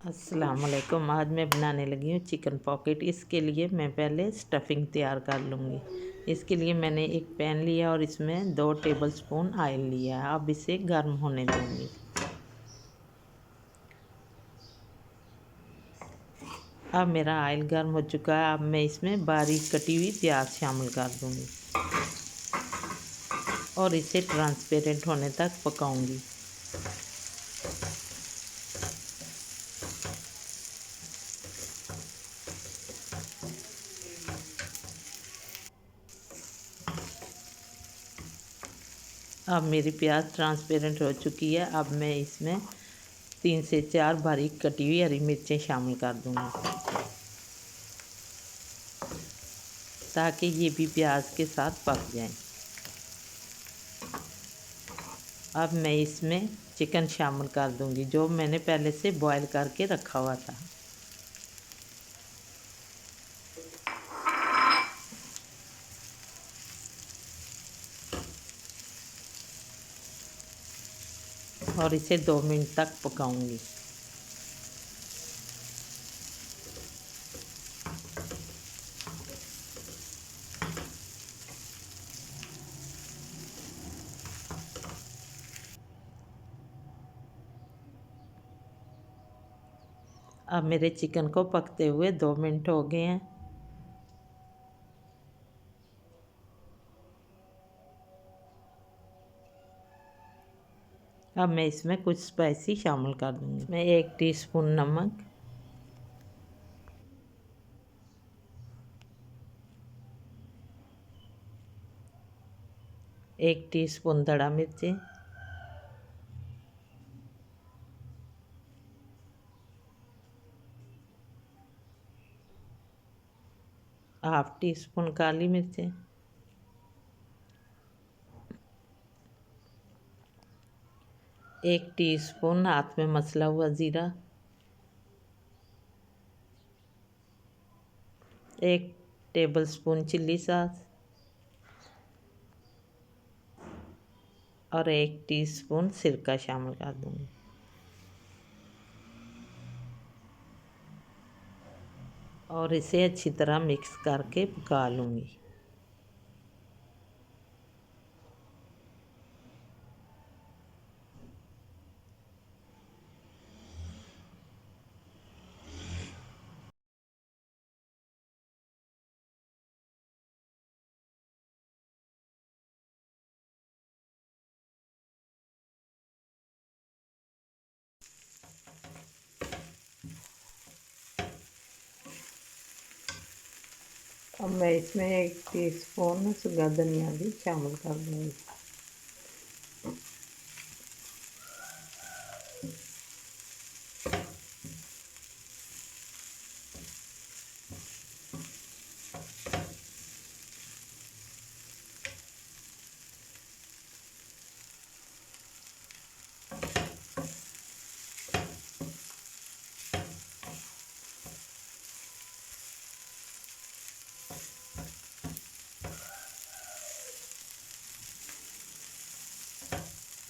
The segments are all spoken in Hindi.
अस्सलाम वालेकुम। आज मैं बनाने लगी हूँ चिकन पॉकेट। इसके लिए मैं पहले स्टफिंग तैयार कर लूँगी। इसके लिए मैंने एक पैन लिया और इसमें 2 टेबलस्पून ऑयल लिया है। अब इसे गर्म होने दूँगी। अब मेरा ऑयल गर्म हो चुका है। अब मैं इसमें बारीक कटी हुई प्याज शामिल कर दूँगी और इसे ट्रांसपेरेंट होने तक पकाऊँगी। अब मेरी प्याज ट्रांसपेरेंट हो चुकी है। अब मैं इसमें 3 से 4 बारीक कटी हुई हरी मिर्चें शामिल कर दूँगी ताकि ये भी प्याज के साथ पक जाएं। अब मैं इसमें चिकन शामिल कर दूंगी जो मैंने पहले से बॉईल करके रखा हुआ था। और इसे 2 मिनट तक पकाऊंगी। अब मेरे चिकन को पकते हुए 2 मिनट हो गए हैं। अब मैं इसमें कुछ स्पाइसी शामिल कर दूंगी। मैं 1 टीस्पून नमक, 1 टीस्पून धड़ा मिर्ची, 1/2 टीस्पून काली मिर्चें, 1 टीस्पून हाथ में मसला हुआ ज़ीरा, 1 टेबलस्पून चिल्ली सॉस और 1 टीस्पून सिरका शामिल कर दूंगी। और इसे अच्छी तरह मिक्स करके पका लूँगी। अब मैं इसमें 1 टीस्पून सूखा धनिया भी शामिल कर दूँगी।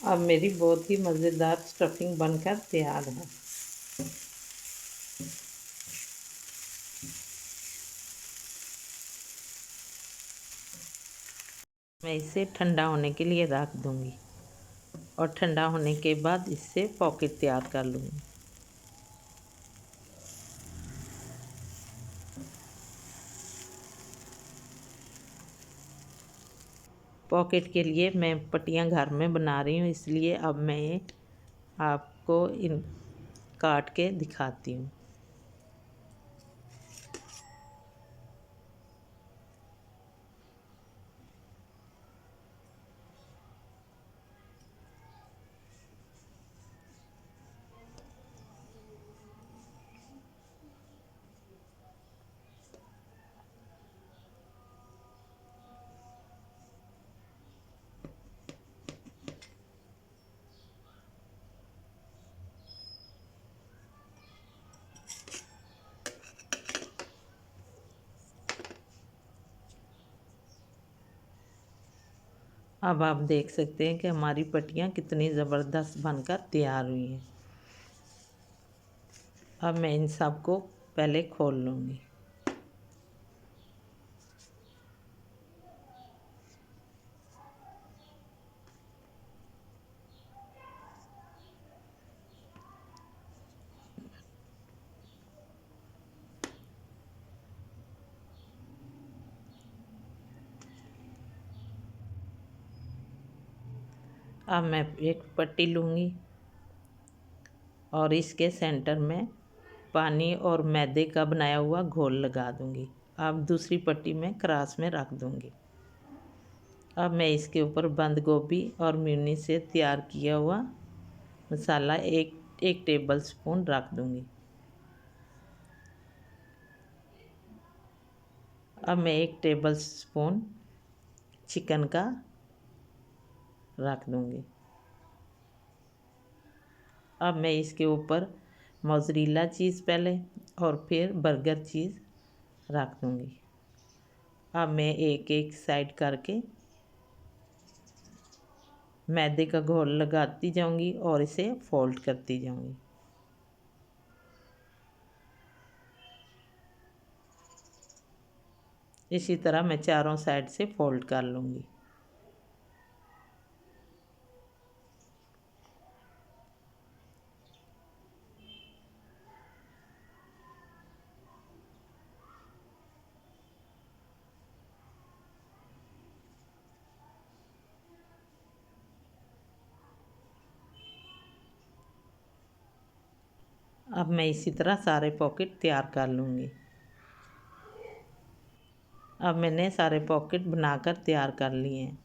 अब मेरी बहुत ही मज़ेदार स्टफिंग बनकर तैयार है। मैं इसे ठंडा होने के लिए रख दूँगी और ठंडा होने के बाद इससे पॉकेट तैयार कर लूँगी। पॉकेट के लिए मैं पट्टियाँ घर में बना रही हूँ, इसलिए अब मैं आपको इन काट के दिखाती हूँ। अब आप देख सकते हैं कि हमारी पट्टियाँ कितनी ज़बरदस्त बनकर तैयार हुई हैं। अब मैं इन सब को पहले खोल लूँगी। अब मैं एक पट्टी लूँगी और इसके सेंटर में पानी और मैदे का बनाया हुआ घोल लगा दूँगी। अब दूसरी पट्टी में क्रॉस में रख दूँगी। अब मैं इसके ऊपर बंद गोभी और मेयोनीज से तैयार किया हुआ मसाला एक टेबल स्पून रख दूँगी। अब मैं 1 टेबल स्पून चिकन का रख दूँगी। अब मैं इसके ऊपर मोज़रेला चीज़ पहले और फिर बर्गर चीज़ रख दूँगी। अब मैं एक एक साइड करके मैदे का घोल लगाती जाऊँगी और इसे फोल्ड करती जाऊँगी। इसी तरह मैं चारों साइड से फोल्ड कर लूँगी। अब मैं इसी तरह सारे पॉकेट तैयार कर लूँगी। अब मैंने सारे पॉकेट बनाकर तैयार कर लिए हैं।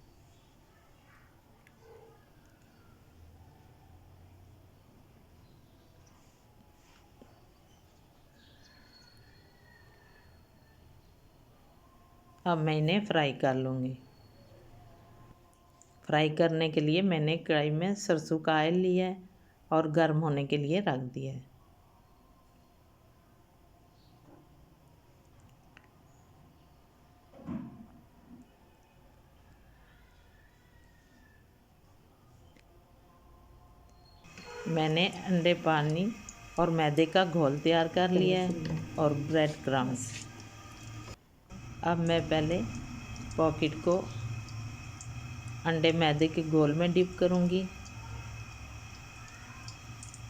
अब मैं इन्हें फ्राई कर लूँगी। फ्राई करने के लिए मैंने कढ़ाई में सरसों का ऑयल लिया है और गर्म होने के लिए रख दिया है। मैंने अंडे पानी और मैदे का घोल तैयार कर लिया है और ब्रेड क्रम्स। अब मैं पहले पॉकेट को अंडे मैदे के घोल में डिप करूँगी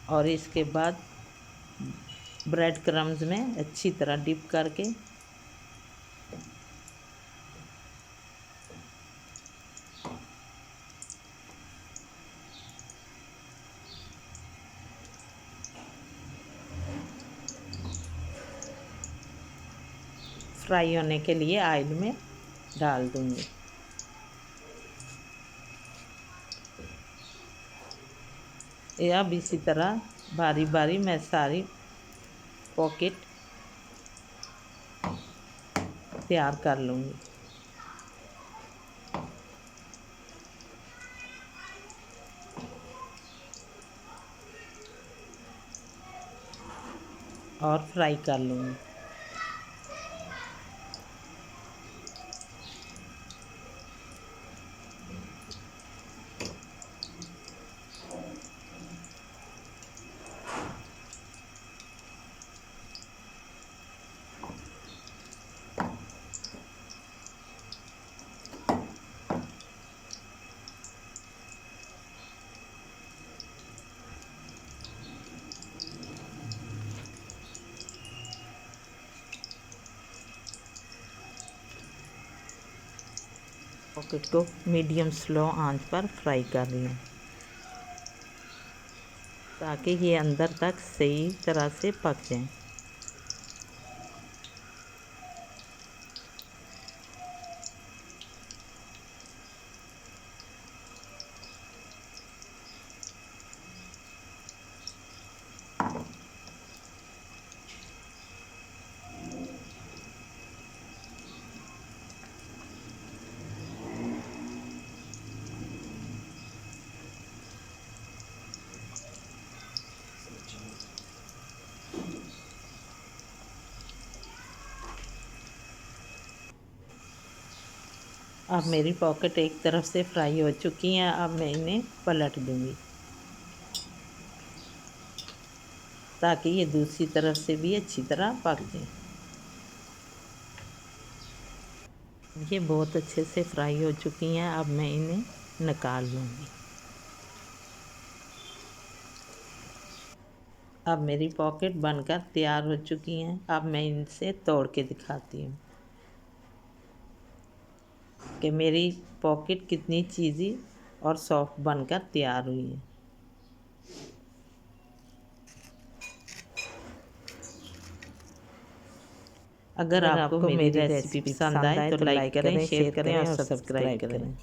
और इसके बाद ब्रेड क्रम्स में अच्छी तरह डिप करके फ्राई होने के लिए ऑयल में डाल दूँगी। अब इसी तरह बारी बारी मैं सारी पॉकेट तैयार कर लूँगी। और फ्राई कर लूँगी। पॉकेट को मीडियम स्लो आंच पर फ्राई कर लें ताकि ये अंदर तक सही तरह से पक जाएं। अब मेरी पॉकेट एक तरफ से फ्राई हो चुकी हैं। अब मैं इन्हें पलट दूँगी। ताकि ये दूसरी तरफ से भी अच्छी तरह पक जाए। ये बहुत अच्छे से फ्राई हो चुकी हैं। अब मैं इन्हें निकाल लूँगी। अब मेरी पॉकेट बनकर तैयार हो चुकी हैं। अब मैं इनसे तोड़ के दिखाती हूँ कि मेरी पॉकेट कितनी चीज़ी और सॉफ्ट बनकर तैयार हुई है। अगर आपको मेरी रेसिपी पसंद आए तो लाइक करें, शेयर करें और सब्सक्राइब करें।